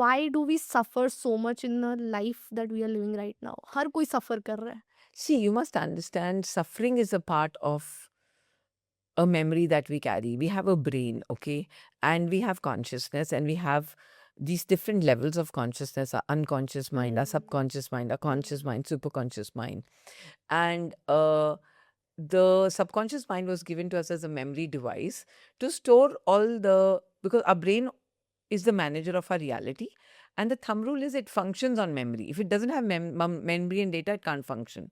why do we suffer so much in the life that we are living right now? हर कोई suffer कर रहा है. See, you must understand suffering is a part of a memory that we carry. We have a brain, okay? And we have consciousness, and we have these different levels of consciousness: our unconscious mind, our subconscious mind, our conscious mind, superconscious mind. And the subconscious mind was given to us as a memory device to store all the, because our brain is the manager of our reality. And the thumb rule is it functions on memory. If it doesn't have memory and data, it can't function.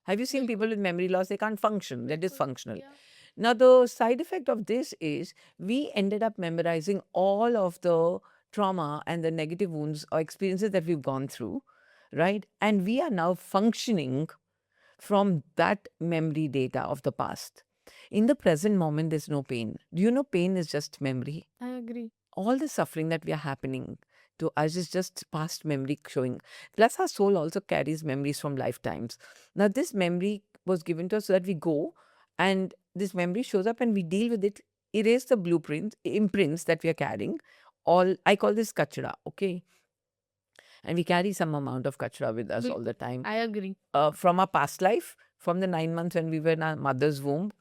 Have you seen people with memory loss? They can't function. They're dysfunctional. Yeah. Now, the side effect of this is we ended up memorizing all of the trauma and the negative wounds or experiences that we've gone through, right? And we are now functioning from that memory data of the past. In the present moment, there's no pain. Do you know pain is just memory? I agree. All the suffering that we are happening to us is just past memory showing. Plus, our soul also carries memories from lifetimes. Now, this memory was given to us so that we go and this memory shows up and we deal with it, erase the blueprints, imprints that we are carrying. All I call this kachra, okay? And we carry some amount of kachra with us all the time. I agree. From our past life, from the 9 months when we were in our mother's womb,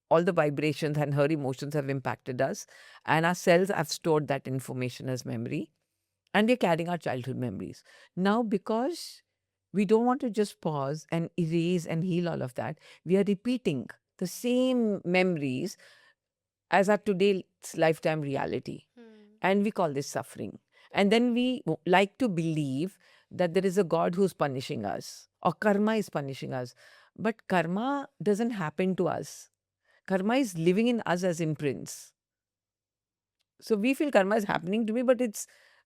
all the vibrations and her emotions have impacted us, and our cells have stored that information as memory, and we're carrying our childhood memories. Now, because we don't want to just pause and erase and heal all of that, we are repeating the same memories as our today's lifetime reality. And we call this suffering. And then we like to believe that there is a God who's punishing us or karma is punishing us. But karma doesn't happen to us. Karma is living in us as imprints. So we feel karma is happening to me, but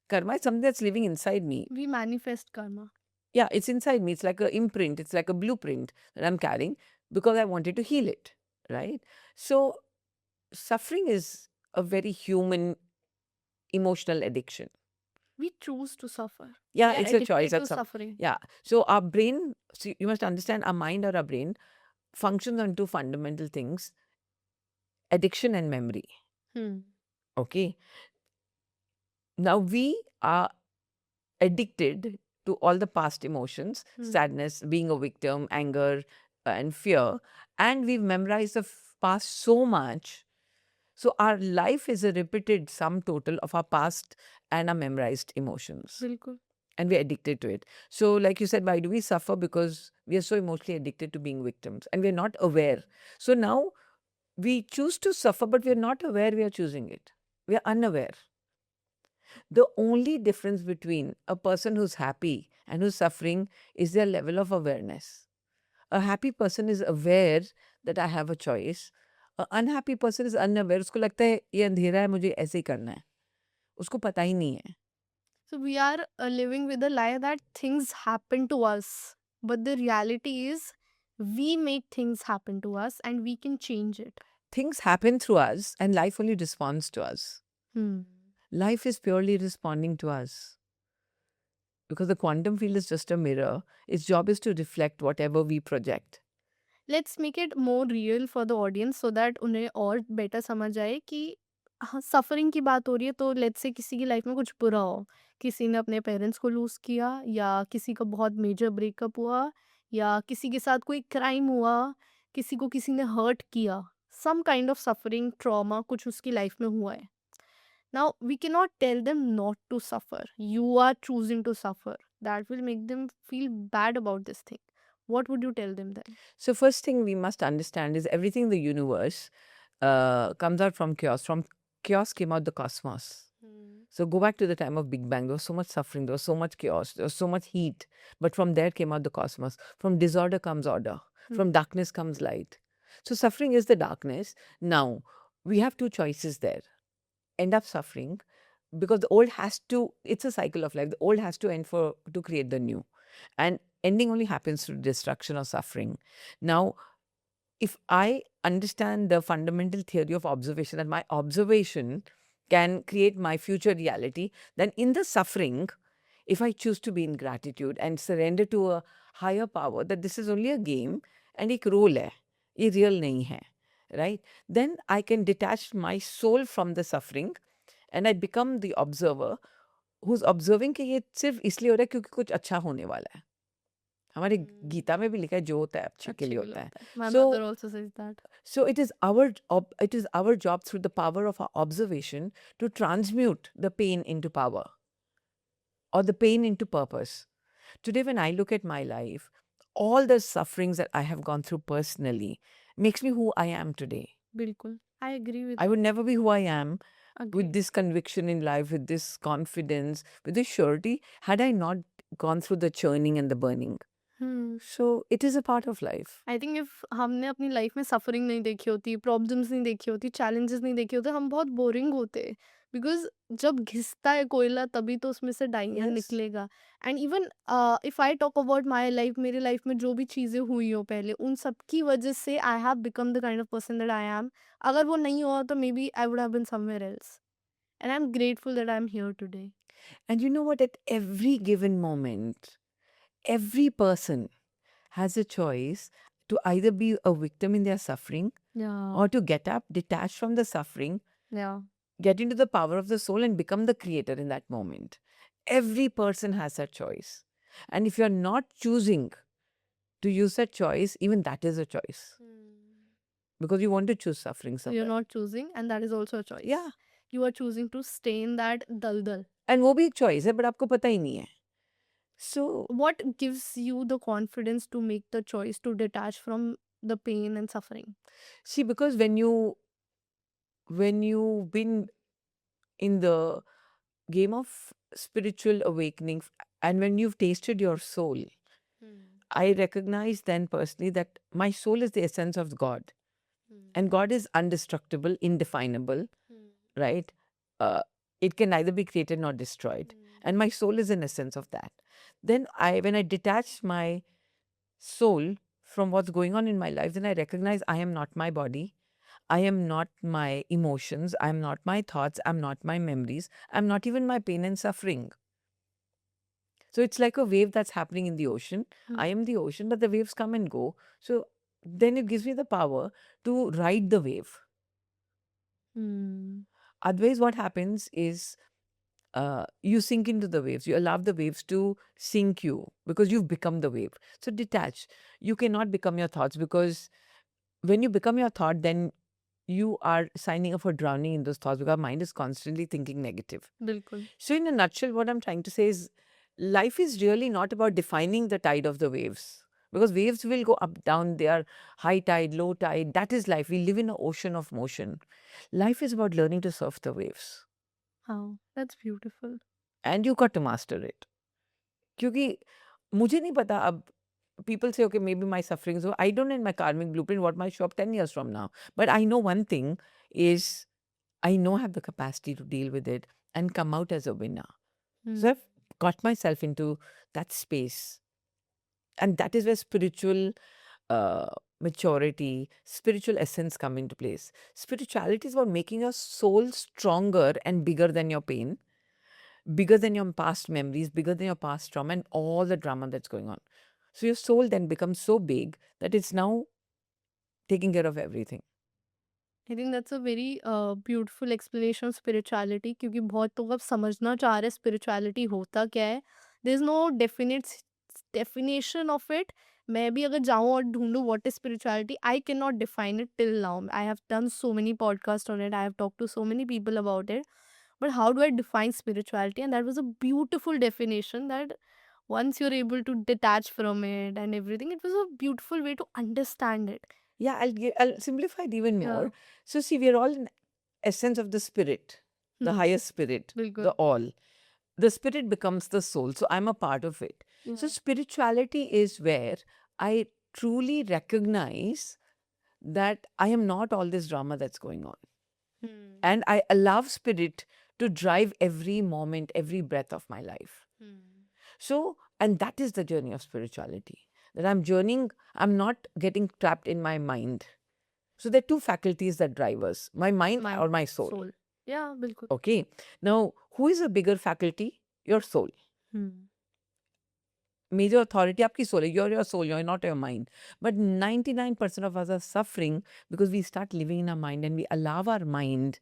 karma is something that's living inside me. We manifest karma. Yeah, it's inside me. It's like an imprint. It's like a blueprint that I'm carrying because I wanted to heal it, right? So suffering is a very human emotional addiction. We choose to suffer. Yeah, We are it's a choice. addicted to suffering. Yeah. So our brain, see, you must understand, our mind or our brain functions on two fundamental things: addiction and memory. Okay. Now we are addicted to all the past emotions, sadness, being a victim, anger, and fear. And we've memorized the past so much. So our life is a repeated sum total of our past and our memorized emotions. बिल्कुल. And we're addicted to it. So, like you said, why do we suffer? Because we are so emotionally addicted to being victims and we're not aware. So now we choose to suffer, but we're not aware we are choosing it. We are unaware. The only difference between a person who's happy and who's suffering is their level of awareness. A happy person is aware that I have a choice. An unhappy person is unaware. उसको लगता है ये अंधेरा है, मुझे ऐसे ही करना है. उसको पता ही नहीं है. So we are living with the lie that things happen to us. But the reality is we make things happen to us and we can change it. Things happen through us and life only responds to us. Life is purely responding to us. Because the quantum field is just a mirror. Its job is to reflect whatever we project. Let's make it more real for the audience so that उन्हें और better समझ आए कि हाँ suffering की बात हो रही है तो लेट्स से किसी की लाइफ में कुछ बुरा हो, किसी ने अपने पेरेंट्स को लूज किया या किसी का बहुत मेजर ब्रेकअप हुआ या किसी के साथ कोई क्राइम हुआ, किसी को किसी ने हर्ट किया, some kind of suffering trauma कुछ उसकी लाइफ में हुआ है. Now, we cannot tell them not to suffer. You are choosing to suffer. That will make them feel bad about this thing. What would you tell them then? So, first thing we must understand is everything in the universe comes out from chaos. From chaos came out the cosmos. So go back to the time of Big Bang. There was so much suffering. There was so much chaos. There was so much heat. But from there came out the cosmos. From disorder comes order. From darkness comes light. So suffering is the darkness. Now, we have two choices there. End up suffering because the old has to, it's a cycle of life. The old has to end to create the new. And ending only happens through destruction or suffering. Now, if I understand the fundamental theory of observation, that my observation can create my future reality, then in the suffering, if I choose to be in gratitude and surrender to a higher power, that this is only a game and एक role है, ये real नहीं है, right? Then I can detach my soul from the suffering and I become the observer who's observing कि ये सिर्फ इसलिए हो रहा है क्योंकि कुछ अच्छा होने वाला है. हमारे गीता में भी लिखा है जो होता है अच्छे के लिए होता है. My So mother also says that. So it is our job through the power of our observation to transmute the pain into power or the pain into purpose. Today, when I look at my life, all the sufferings that I have gone through personally makes me who I am today. बिल्कुल. I agree with I would never be who I am agree. with this conviction in life, with this confidence, with this surety, had I not gone through the churning and the burning. So it is a part of life. I think if हमने अपनी life में suffering नहीं देखी होती, problems नहीं देखी होती, challenges नहीं देखे होते, हम बहुत बोरिंग होते. बिकॉज जब घिसता है कोयला तभी तो उसमें से डायमंड Yes. निकलेगा. And even if I talk about my life, मेरी लाइफ में जो भी चीज़ें हुई हो पहले, उन सब की वजह से I have become the kind of person that I am. अगर वो नहीं हुआ तो maybe I would have been somewhere else. And I am grateful that I am here today. And you know what? At every given moment, every person has a choice to either be a victim in their suffering या or to get up, detach from the suffering, या get into the power of the soul, and become the creator in that moment. Every person has that choice. And if you're not choosing to use that choice, even that is a choice. Because you want to choose suffering So you're somewhere. not choosing, and that is also a choice. Yeah. You are choosing to stay in that daldal. And वो भी एक choice है, but आपको पता ही नहीं है. So What gives you the confidence to make the choice to detach from the pain and suffering? see, because when you've been in the game of spiritual awakening and when you've tasted your soul, I recognize then personally that my soul is the essence of God, and God is indestructible, indefinable, right? It can neither be created nor destroyed, and my soul is an essence of that. Then when I detach my soul from what's going on in my life, then I recognize I am not my body. I am not my emotions. I'm not my thoughts. I'm not my memories. I'm not even my pain and suffering. So it's like a wave that's happening in the ocean. I am the ocean, but the waves come and go. So then it gives me the power to ride the wave. Otherwise, what happens is you sink into the waves. You allow the waves to sink you because you've become the wave. So detach. You cannot become your thoughts because when you become your thought, then you are signing up for drowning in those thoughts because our mind is constantly thinking negative. बिल्कुल. So, in a nutshell, what I'm trying to say is life is really not about defining the tide of the waves because waves will go up, down. They are high tide, low tide. That is life. We live in an ocean of motion. Life is about learning to surf the waves. How? That's beautiful. And you got to master it. क्योंकि मुझे नहीं पता अब people say, okay, maybe my sufferings, so I don't know in my karmic blueprint what might show up 10 years from now. But I know one thing is I know I have the capacity to deal with it and come out as a winner. So I've got myself into that space. And that is where spiritual maturity, spiritual essence come into place. Spirituality is about making your soul stronger and bigger than your pain, bigger than your past memories, bigger than your past trauma and all the drama that's going on. So your soul then becomes so big that it's now taking care of everything. I think that's a very beautiful explanation of spirituality, क्योंकि बहुत लोग अब समझना चाह रहे हैं spirituality होता क्या है. There is no definite definition of it. मैं भी अगर जाऊँ और ढूंढूं what is spirituality, I can not define it till now. I have done so many podcast on it, I have talk to so many people about it, but how do I define spirituality? And that was a beautiful definition, that once you're able to detach from it and everything, it was a beautiful way to understand it. Yeah, I'll simplify it even Yeah. more. So see, we are all in essence of the spirit, the highest spirit, बिल्कुल. the all. The spirit becomes the soul. So I'm a part of it. So spirituality is where I truly recognize that I am not all this drama that's going on. And I allow spirit to drive every moment, every breath of my life. So, and that is the journey of spirituality. That I'm journeying, I'm not getting trapped in my mind. So there are two faculties that drive us, my mind or my soul. Soul. Yeah, बिल्कुल. Okay. Now, who is a bigger faculty? Your soul. Major authority आपकी soul है. You're your soul, you're not your mind. But 99% of us are suffering because we start living in our mind and we allow our mind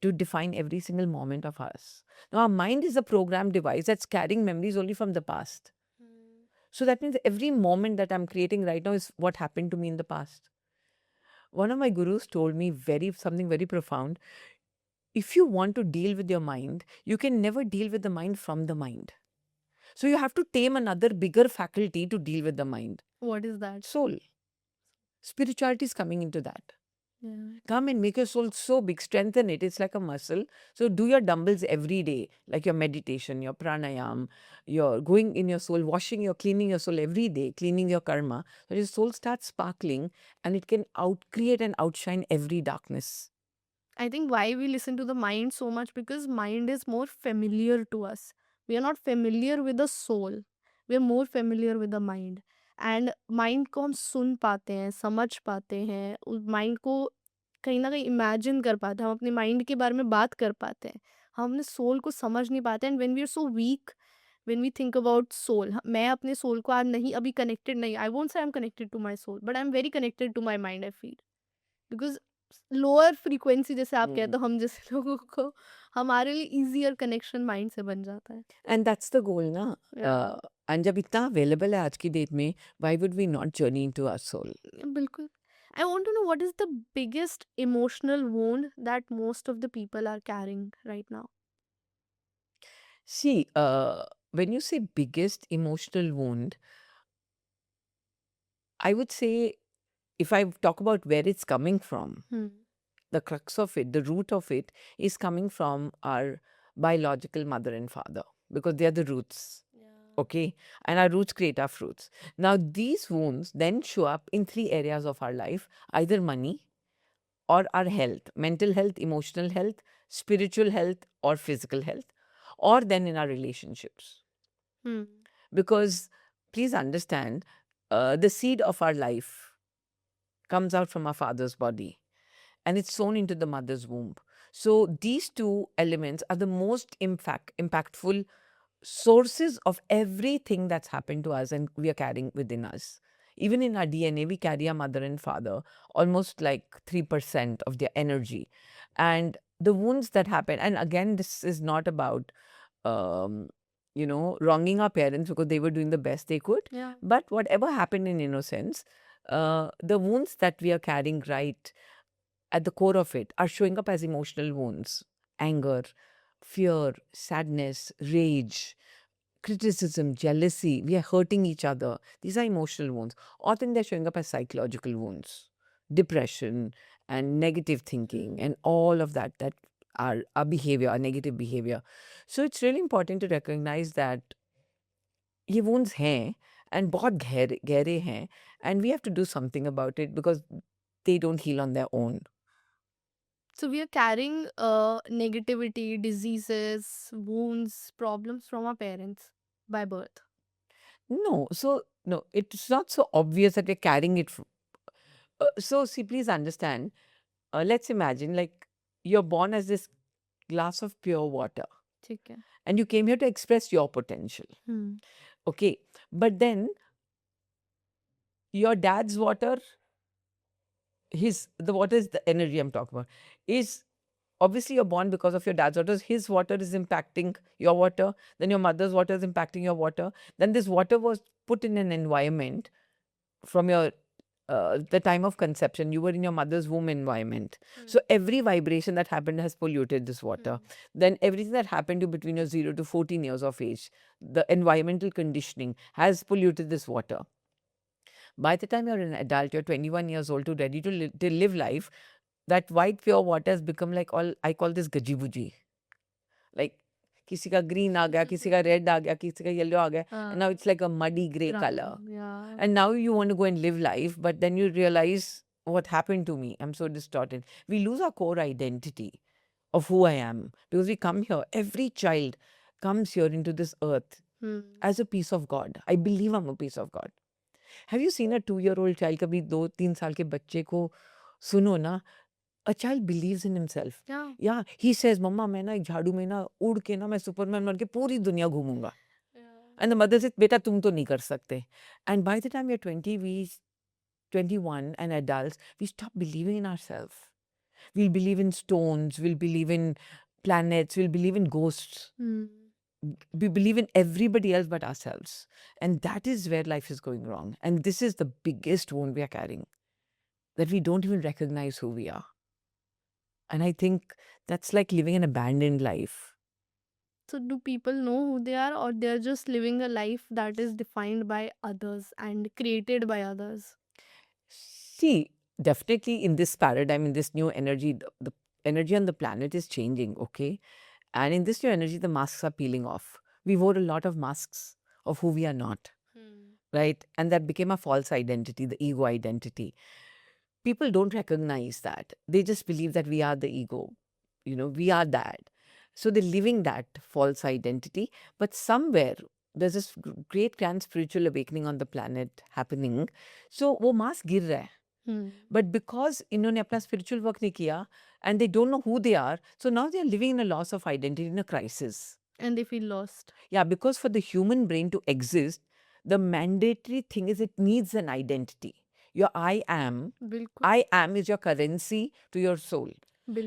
to define every single moment of us. Now, our mind is a programmed device that's carrying memories only from the past. So that means every moment that I'm creating right now is what happened to me in the past. One of my gurus told me something very profound. If you want to deal with your mind, you can never deal with the mind from the mind. So you have to tame another bigger faculty to deal with the mind. What is that? Soul. Spirituality is coming into that. Yeah. Come and make your soul so big, strengthen it. It's like a muscle. So do your dumbbells every day, like your meditation, your pranayam, your going in your soul, cleaning your soul every day, cleaning your karma. So your soul starts sparkling and it can create and outshine every darkness. I think why we listen to the mind so much, because mind is more familiar to us. We are not familiar with the soul. We are more familiar with the mind. And mind को हम सुन पाते हैं, समझ पाते हैं, उस mind को कहीं ना कहीं इमेजिन कर पाते हैं, हम अपने माइंड के बारे में बात कर पाते हैं, हम अपने सोल को समझ नहीं पाते। And when we are so weak, when we think about soul, मैं अपने सोल को आज नहीं अभी कनेक्टेड नहीं, I won't say I am connected to my soul, but I am very connected to my mind, I feel. Because lower frequency जैसे आप कहते हो, हम जैसे लोगों को हमारे लिए इजियर कनेक्शन माइंड से बन जाता है। And that's the goal, na? Yeah. And जब इतना available है आज की डेट में, why would we not journey into our soul? बिल्कुल। I want to know what is the biggest emotional wound that most of the people are carrying right now? See, when you say biggest emotional wound, I would say, if I talk about where it's coming from, the crux of it, the root of it is coming from our biological mother and father, because they are the roots. Okay, and our roots create our fruits. Now, these wounds then show up in 3 areas of our life: either money, or our health, mental health, emotional health, spiritual health, or physical health, or then in our relationships. Because please understand, the seed of our life comes out from our father's body and it's sown into the mother's womb. So these two elements are the most impactful sources of everything that's happened to us and we are carrying within us. Even in our DNA, we carry our mother and father, almost like 3% of their energy. And the wounds that happen, and again, this is not about, wronging our parents because they were doing the best they could. Yeah. But whatever happened in innocence, the wounds that we are carrying right at the core of it are showing up as emotional wounds: anger, fear, sadness, rage, criticism, jealousy. We are hurting each other. These are emotional wounds. Or then they're showing up as psychological wounds: depression and negative thinking and all of that are our behavior, our negative behavior. So it's really important to recognize that ये wounds हैं and बहुत गहरे हैं, and we have to do something about it because they don't heal on their own. So we are carrying negativity, diseases, wounds, problems from our parents by birth. No, it's not so obvious that we're carrying it. So see, please understand. Let's imagine, like, you're born as this glass of pure water, ठीक है। and you came here to express your potential. Okay, but then your dad's water, the water is the energy I'm talking about, is obviously you're born because of your dad's water. His water is impacting your water. Then your mother's water is impacting your water. Then this water was put in an environment from your the time of conception. You were in your mother's womb environment. So every vibration that happened has polluted this water. Then everything that happened to between your 0 to 14 years of age, the environmental conditioning has polluted this water. By the time you're an adult, you're 21 years old, ready to live life, that white pure water has become like all, I call this gajibuji. Like, किसी का green आ गया, किसी का red आ गया, किसी का yellow आ गया, and now it's like a muddy grey color. Yeah. And now you want to go and live life, but then you realize, what happened to me? I'm so distorted. We lose our core identity of who I am because we come here. Every child comes here into this earth as a piece of God. I believe I'm a piece of God. Have you seen a 2-year-old child? कभी 2-3 साल के बच्चे को सुनो ना, a child believes in himself. Yeah, he says, Mama, मैं ना एक झाड़ू में ना उड़ के ना मैं सुपरमैन बन के पूरी दुनिया घूमूंगा. And the mother says, बेटा तुम तो नहीं कर सकते. And by the time we are 21 and adults, we stop believing in ourselves. We'll believe in stones, we'll believe in planets, we'll believe in ghosts. We believe in everybody else but ourselves. And that is where life is going wrong. And this is the biggest wound we are carrying, that we don't even recognize who we are. And I think that's like living an abandoned life. So do people know who they are, or they're just living a life that is defined by others and created by others? See, definitely in this paradigm, in this new energy, the energy on the planet is changing, okay? And in this new energy, the masks are peeling off. We wore a lot of masks of who we are not, right? And that became a false identity, the ego identity. People don't recognize that. They just believe that we are the ego, we are that. So they're living that false identity. But somewhere there's this great grand spiritual awakening on the planet happening. So वो mask गिर रहा है. But because इन्होंने अपना spiritual work नहीं किया and they don't know who they are, so now they are living in a loss of identity, in a crisis. And they feel lost. Yeah, because for the human brain to exist, the mandatory thing is it needs an identity. Your I am is your currency to your soul.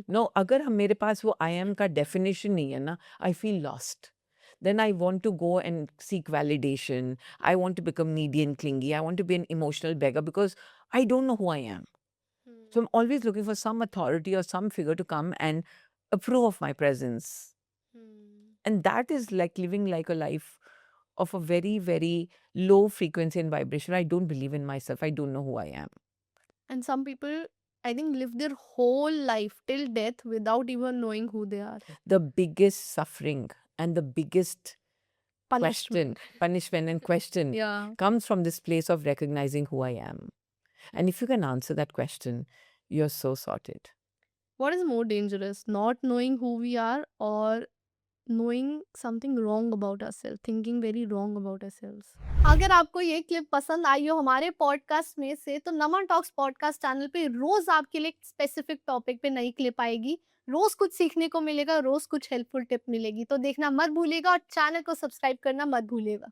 No, अगर मेरे पास वो I am का definition नहीं है ना, I feel lost. Then I want to go and seek validation. I want to become needy and clingy. I want to be an emotional beggar because I don't know who I am. So I'm always looking for some authority or some figure to come and approve of my presence. And that is like living like a life of a very, very low frequency and vibration. I don't believe in myself. I don't know who I am. And some people, I think, live their whole life till death without even knowing who they are. The biggest suffering and the biggest punishment and question comes from this place of recognizing who I am. And if you can answer that question, you're so sorted. What is more dangerous, not knowing who we are or knowing something wrong about ourselves, thinking very wrong about ourselves? अगर आपको ये clip पसंद आई हो हमारे podcast में से, तो नमन talks podcast channel पे रोज आपके लिए एक स्पेसिफिक टॉपिक पे नई क्लिप आएगी। रोज कुछ सीखने को मिलेगा, रोज कुछ हेल्पफुल टिप मिलेगी, तो देखना मत भूलिएगा और चैनल को सब्सक्राइब करना मत भूलिएगा।